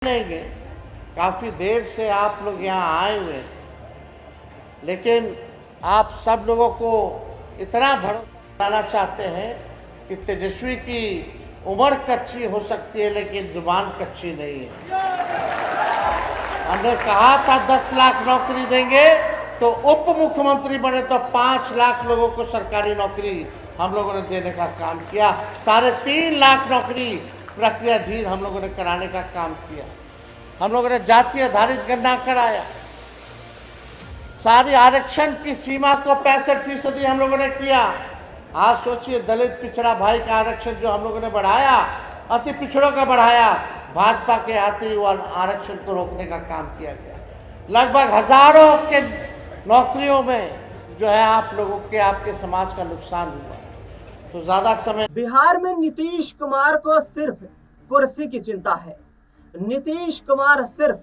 लेंगे। काफ़ी देर से आप लोग यहाँ आए हुए हैं, लेकिन आप सब लोगों को इतना भरोसा दिलाना चाहते हैं कि तेजस्वी की उम्र कच्ची हो सकती है लेकिन जुबान कच्ची नहीं है। हमने कहा था 10 लाख नौकरी देंगे, तो उप मुख्यमंत्री बने तो 5 लाख लोगों को सरकारी नौकरी हम लोगों ने देने का काम किया। 3.5 लाख नौकरी प्रक्रियाधीन हम लोगों ने कराने का काम किया। हम लोगों ने जाति आधारित गणना कराया। सारी आरक्षण की सीमा को 65% हम लोगों ने किया। आज सोचिए, दलित पिछड़ा भाई का आरक्षण जो हम लोगों ने बढ़ाया, अति पिछड़ों का बढ़ाया, भाजपा के आते ही आरक्षण को रोकने का काम किया गया। लगभग हजारों के नौकरियों में जो है आप लोगों के, आपके समाज का नुकसान हुआ। तो ज्यादा समय बिहार में नीतीश कुमार को सिर्फ कुर्सी की चिंता है। नीतीश कुमार सिर्फ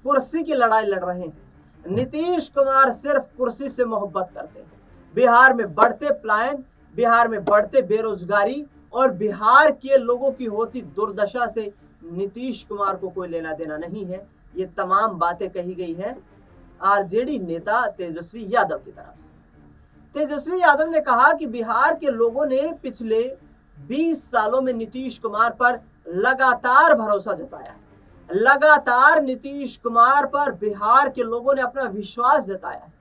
कुर्सी की लड़ाई लड़ रहे हैं। नीतीश कुमार सिर्फ कुर्सी से मोहब्बत करते हैं। बिहार में बढ़ते पलायन, बिहार में बढ़ते बेरोजगारी और बिहार के लोगों की होती दुर्दशा से नीतीश कुमार को कोई लेना देना नहीं है। ये तमाम बातें कही गई हैं आरजेडी नेता तेजस्वी यादव की तरफ से। तेजस्वी यादव ने कहा कि बिहार के लोगों ने पिछले 20 सालों में नीतीश कुमार पर लगातार भरोसा जताया है। लगातार नीतीश कुमार पर बिहार के लोगों ने अपना विश्वास जताया है,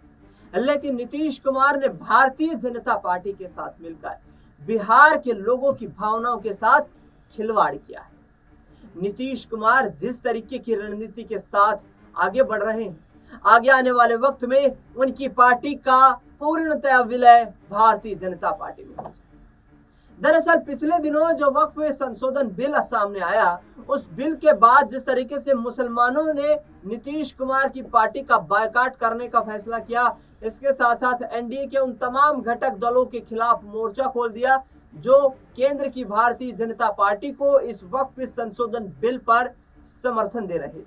लेकिन नीतीश कुमार ने भारतीय जनता पार्टी के साथ मिलकर बिहार के लोगों की भावनाओं के साथ खिलवाड़ किया है। नीतीश कुमार जिस तरीके की रणनीति के साथ आगे बढ़ रहे हैं, आगे आने वाले वक्त में उनकी पार्टी का पूर्णतः विलय भारतीय जनता पार्टी में हो जाए। दरअसल पिछले दिनों जो वक्फ संशोधन बिल सामने आया, उस बिल के बाद जिस तरीके से मुसलमानों ने नीतीश कुमार की पार्टी का बायकॉट करने का फैसला किया, इसके साथ साथ एनडीए के उन तमाम घटक दलों के खिलाफ मोर्चा खोल दिया जो केंद्र की भारतीय जनता पार्टी को इस वक्फ संशोधन बिल पर समर्थन दे रहे थे,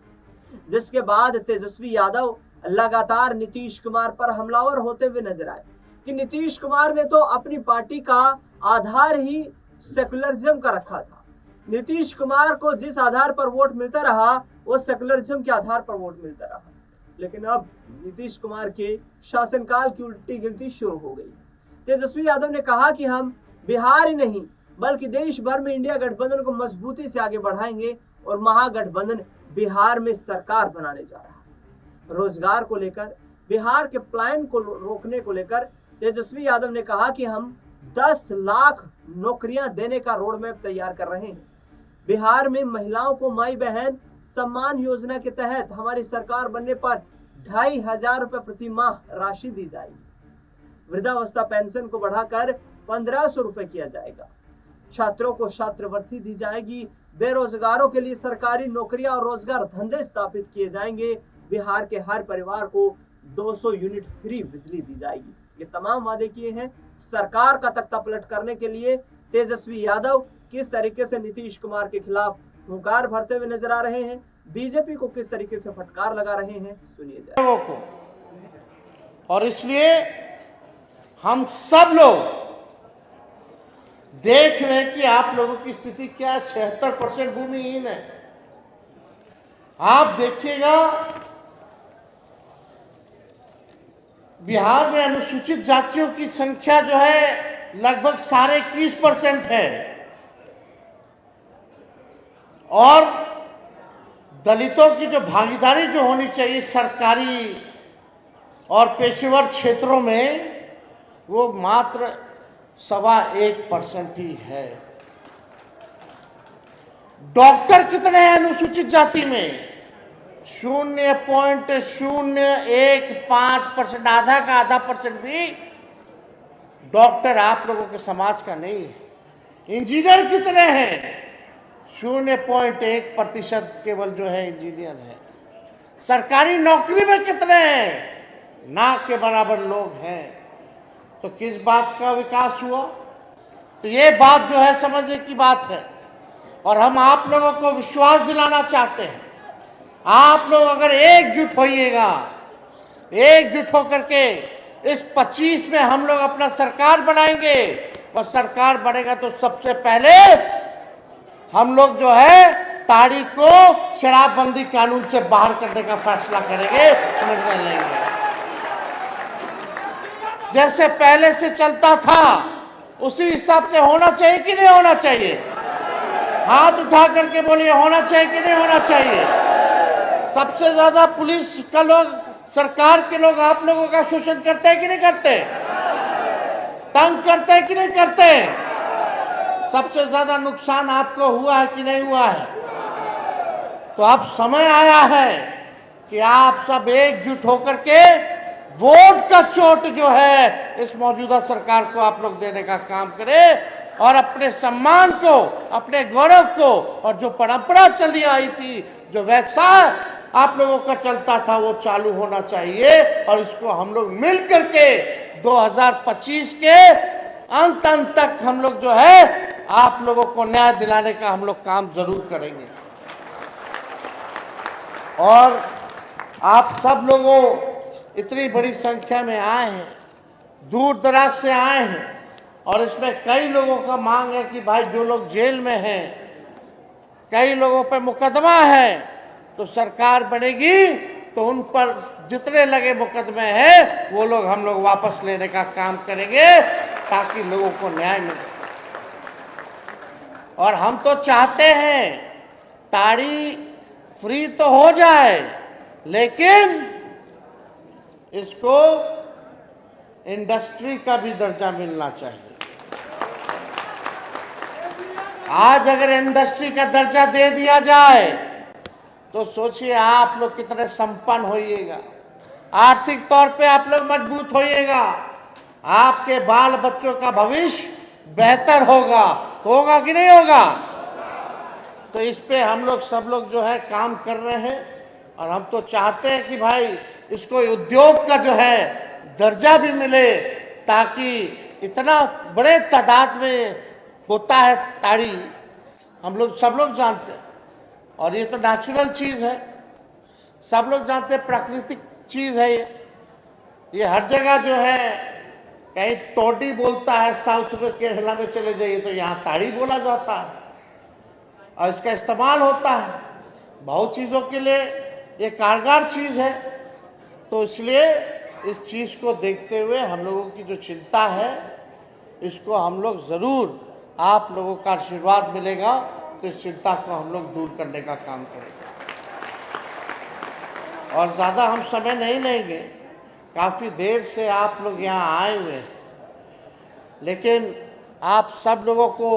जिसके बाद तेजस्वी यादव लगातार नीतीश कुमार पर हमलावर होते हुए नजर आए कि नीतीश कुमार ने तो अपनी पार्टी का आधार ही सेकुलरिज्म का रखा था। नीतीश कुमार को जिस आधार पर वोट मिलता रहा, वो सेकुलरिज्म के आधार पर वोट मिलता रहा। लेकिन अब नीतीश कुमार के शासनकाल की उल्टी गिनती शुरू हो गई। तेजस्वी यादव ने कहा कि हम बिहार ही नहीं बल्कि देश भर में इंडिया गठबंधन को मजबूती से आगे बढ़ाएंगे और महागठबंधन बिहार में सरकार बनाने जा रहा है। रोजगार को लेकर, बिहार के पलायन को रोकने को लेकर तेजस्वी यादव ने कहा कि हम 10 लाख नौकरियां देने का रोड मैप तैयार कर रहे हैं। बिहार में महिलाओं को माई बहन सम्मान योजना के तहत हमारी सरकार बनने पर 2,500 रुपए प्रति माह राशि दी जाएगी। वृद्धावस्था पेंशन को बढ़ाकर 1,500 रुपए किया जाएगा। छात्रों को छात्रवृत्ति दी जाएगी। बेरोजगारों के लिए सरकारी नौकरियां और रोजगार धंधे स्थापित किए जाएंगे। बिहार के हर परिवार को 200 यूनिट फ्री बिजली दी जाएगी। ये तमाम वादे किए हैं। सरकार का तख्ता पलट करने के लिए तेजस्वी यादव किस तरीके से नीतीश कुमार के खिलाफ हुंकार भरते हुए नजर आ रहे हैं, बीजेपी को किस तरीके से फटकार लगा रहे हैं, सुनिए जरा। और इसलिए हम सब लोग देख रहे हैं कि आप लोगों की स्थिति क्या है। 76% भूमिहीन है। आप देखिएगा, बिहार में अनुसूचित जातियों की संख्या जो है लगभग 21.5% है और दलितों की जो भागीदारी जो होनी चाहिए सरकारी और पेशेवर क्षेत्रों में, वो मात्र 1.25% ही है। डॉक्टर कितने हैं अनुसूचित जाति में? 0.015%, आधा का आधा परसेंट भी डॉक्टर आप लोगों के समाज का नहीं है। इंजीनियर कितने हैं? 0.1% केवल जो है इंजीनियर है। सरकारी नौकरी में कितने हैं? ना के बराबर लोग हैं। तो किस बात का विकास हुआ? तो ये बात जो है समझने की बात है और हम आप लोगों को विश्वास दिलाना चाहते हैं। आप लोग अगर एकजुट होइएगा, एकजुट होकर के इस 25 में हम लोग अपना सरकार बनाएंगे और सरकार बनेगा तो सबसे पहले हम लोग जो है ताड़ी को शराबबंदी कानून से बाहर करने का फैसला करेंगे, निर्णय लेंगे। जैसे पहले से चलता था उसी हिसाब से होना चाहिए कि नहीं होना चाहिए? हाथ उठा करके बोलिए, होना चाहिए कि नहीं होना चाहिए? सबसे ज्यादा पुलिस का लोग, सरकार के लोग आप लोगों का शोषण करते हैं कि नहीं करते? तंग करते हैं कि नहीं करते? सबसे ज्यादा नुकसान आपको हुआ है कि नहीं हुआ है? तो अब समय आया है कि आप सब एकजुट होकर के वोट का चोट जो है इस मौजूदा सरकार को आप लोग देने का काम करें और अपने सम्मान को, अपने गौरव को, और जो परंपरा चली आई थी, जो व्यवसाय आप लोगों का चलता था, वो चालू होना चाहिए। और इसको हम लोग मिल करके 2025 के अंत तक हम लोग जो है आप लोगों को न्याय दिलाने का हम लोग काम जरूर करेंगे। और आप सब लोगों इतनी बड़ी संख्या में आए हैं, दूर दराज से आए हैं, और इसमें कई लोगों का मांग है कि भाई जो लोग जेल में हैं, कई लोगों पर मुकदमा है, तो सरकार बनेगी तो उन पर जितने लगे मुकदमे हैं वो लोग हम लोग वापस लेने का काम करेंगे ताकि लोगों को न्याय मिले। और हम तो चाहते हैं ताड़ी फ्री तो हो जाए, लेकिन इसको इंडस्ट्री का भी दर्जा मिलना चाहिए। आज अगर इंडस्ट्री का दर्जा दे दिया जाए तो सोचिए आप लोग कितने संपन्न होइएगा, आर्थिक तौर पे आप लोग मजबूत होइएगा, आपके बाल बच्चों का भविष्य बेहतर होगा। होगा कि नहीं होगा? तो इस पे हम लोग सब लोग जो है काम कर रहे हैं, और हम तो चाहते हैं कि भाई इसको उद्योग का जो है दर्जा भी मिले, ताकि इतना बड़े तादाद में होता है ताड़ी, हम लोग सब लोग जानते हैं, और ये तो नेचुरल चीज़ है, सब लोग जानते हैं, प्राकृतिक चीज़ है ये हर जगह जो है, कहीं तोड़ी बोलता है साउथ में, केरला में चले जाइए तो यहाँ ताड़ी बोला जाता है, और इसका इस्तेमाल होता है बहुत चीज़ों के लिए, ये कारगर चीज़ है। तो इसलिए इस चीज़ को देखते हुए हम लोगों की जो चिंता है, इसको हम लोग ज़रूर, आप लोगों का आशीर्वाद मिलेगा तो इस चिंता को हम लोग दूर करने का काम करेंगे। और ज़्यादा हम समय नहीं लेंगे, काफ़ी देर से आप लोग यहाँ आए हुए हैं, लेकिन आप सब लोगों को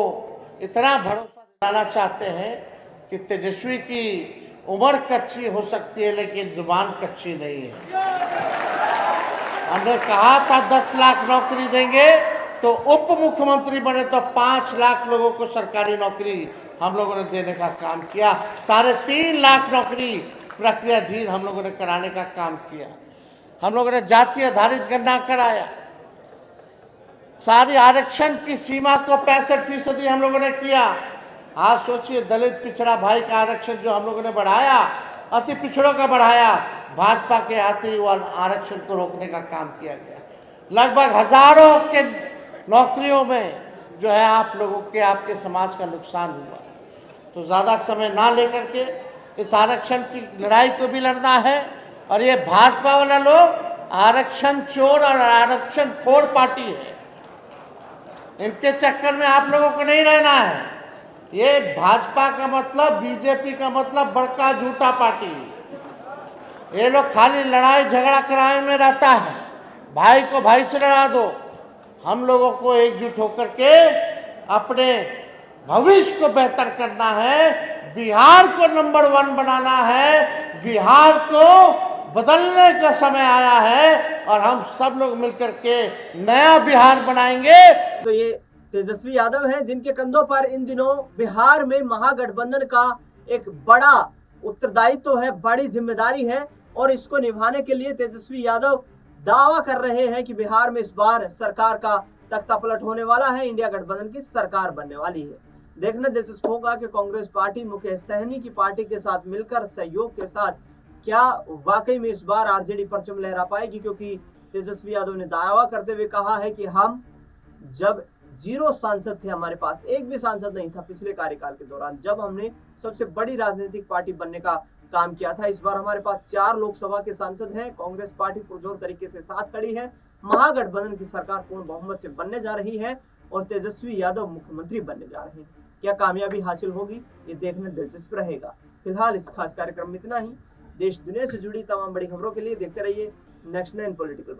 इतना भरोसा दिलाना चाहते हैं कि तेजस्वी की उम्र कच्ची हो सकती है लेकिन जुबान कच्ची नहीं है। हमने कहा था 10 लाख नौकरी देंगे, तो उप मुख्यमंत्री बने तो 5 लाख लोगों को सरकारी नौकरी हम लोगों ने देने का काम किया। 3.5 लाख नौकरी प्रक्रियाधीन हम लोगों ने कराने का काम किया। हम लोगों ने जाति आधारित गणना कराया, सारी आरक्षण की सीमा को 65% हम लोगों ने किया। आज सोचिए, दलित पिछड़ा भाई का आरक्षण जो हम लोगों ने बढ़ाया, अति पिछड़ों का बढ़ाया, भाजपा के आते ही वो आरक्षण को रोकने का काम किया गया। लगभग हजारों के नौकरियों में जो है आप लोगों के, आपके समाज का नुकसान हुआ। तो ज़्यादा समय ना लेकर के इस आरक्षण की लड़ाई को भी लड़ना है। और ये भाजपा वाला लोग आरक्षण चोर और आरक्षण खोर पार्टी है, इनके चक्कर में आप लोगों को नहीं रहना है। ये भाजपा का मतलब, बीजेपी का मतलब बड़का झूठा पार्टी। ये लोग खाली लड़ाई झगड़ा कराने में रहता है, भाई को भाई से लड़ा दो। हम लोगों को एकजुट होकर के अपने भविष्य को बेहतर करना है, बिहार को नंबर 1 बनाना है, बिहार को बदलने का समय आया है, और हम सब लोग मिलकर के नया बिहार बनाएंगे। तो ये तेजस्वी यादव हैं जिनके कंधों पर इन दिनों बिहार में महागठबंधन का एक बड़ा उत्तरदायित्व है, बड़ी जिम्मेदारी है, और इसको निभाने के लिए तेजस्वी यादव दावा कर रहे हैं कि बिहार में इस बार सरकार का तख्ता पलट होने वाला है, इंडिया गठबंधन की सरकार बनने वाली है। देखना दिलचस्प होगा कि कांग्रेस पार्टी मुकेश सहनी की पार्टी के साथ मिलकर, सहयोग के साथ, क्या वाकई में इस बार आरजेडी परचम लहरा पाएगी, क्योंकि तेजस्वी यादव ने दावा करते हुए कहा है कि हम जब 0 सांसद थे हमारे पास, एक भी सांसद नहीं था पिछले कार्यकाल के दौरान जब हमने सबसे बड़ी राजनीतिक पार्टी बनने का काम किया था। इस बार हमारे पास 4 लोकसभा के सांसद हैं। कांग्रेस पार्टी पुरजोर तरीके से साथ खड़ी है। महागठबंधन की सरकार पूर्ण बहुमत से बनने जा रही है और तेजस्वी यादव मुख्यमंत्री बनने जा रहे हैं। क्या कामयाबी हासिल होगी, ये देखने दिलचस्प रहेगा। फिलहाल इस खास कार्यक्रम में इतना ही। देश दुनिया से जुड़ी तमाम बड़ी खबरों के लिए देखते रहिए नेक्स्ट 9 पॉलिटिकल।